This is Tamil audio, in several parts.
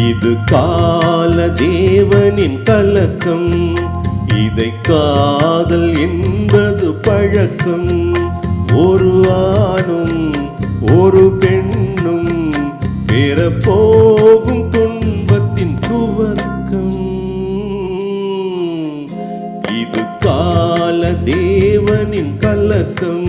இது கால தேவனின் கலக்கம், இதை காதல் என்பது பழக்கம். ஒரு ஆணும் ஒரு பெண்ணும் பெறப்போகும் துன்பத்தின் துவக்கம். இது கால தேவனின் கலக்கம்.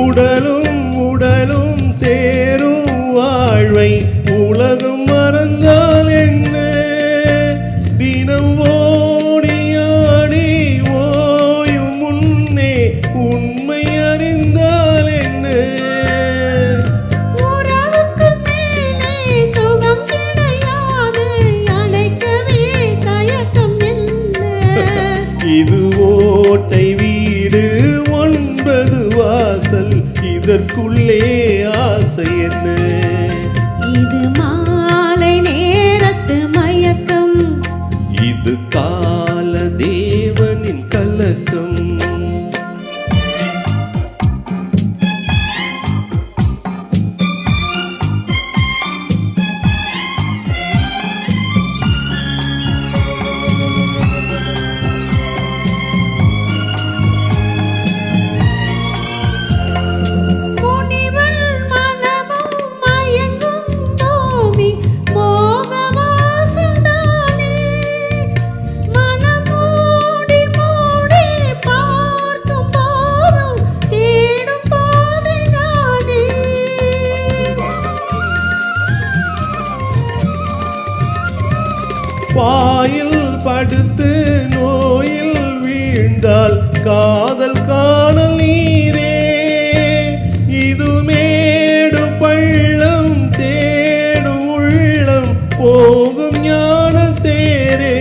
உடலும் உடலும் சேரும் வாழ்வை உலகம் மறந்தால் என்ன? தினம் ஓடியாடி ஓயும் முன்னே உண்மை அறிந்தால் என்ன? உறவுக்கு மேலே சுகம் கிடையாது, அடைக்கவே தயக்கம் என்ன? இது ஓட்டை வீடு 9 வாசல், இதற்குள்ளே ஆசை என்ன? இது மாலை நேரத்து மயக்கம், இது கால தேவனின் கலக்கம். பாயில் படுத்து நோயில் வீழ்ந்தால் காதல் காணல் நீரே. இது மேடு பள்ளம் தேடும் உள்ளம் போகும் ஞான தேரே.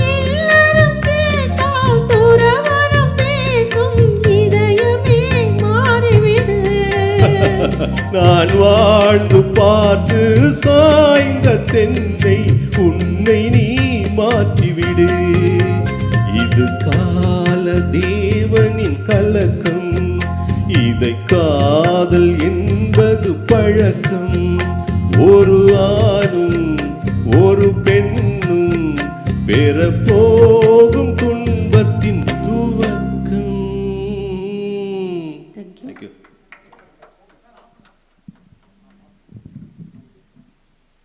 எல்லாரும் கேட்டால் துறவறம் பேசும் இதயமே மாறிவிடு. நான் வாழ்ந்து பார்த்து சாய்ந்த தென்னை உன்னை நீ மாற்றிவிடு. இது கால தேவனின் கலக்கம், இதை காதல் என்பது பழக்கம். ஒரு ஆணும் ஒரு பெண்ணும் பெறப்போகும் துன்பத்தின் துவக்கம். Thank you.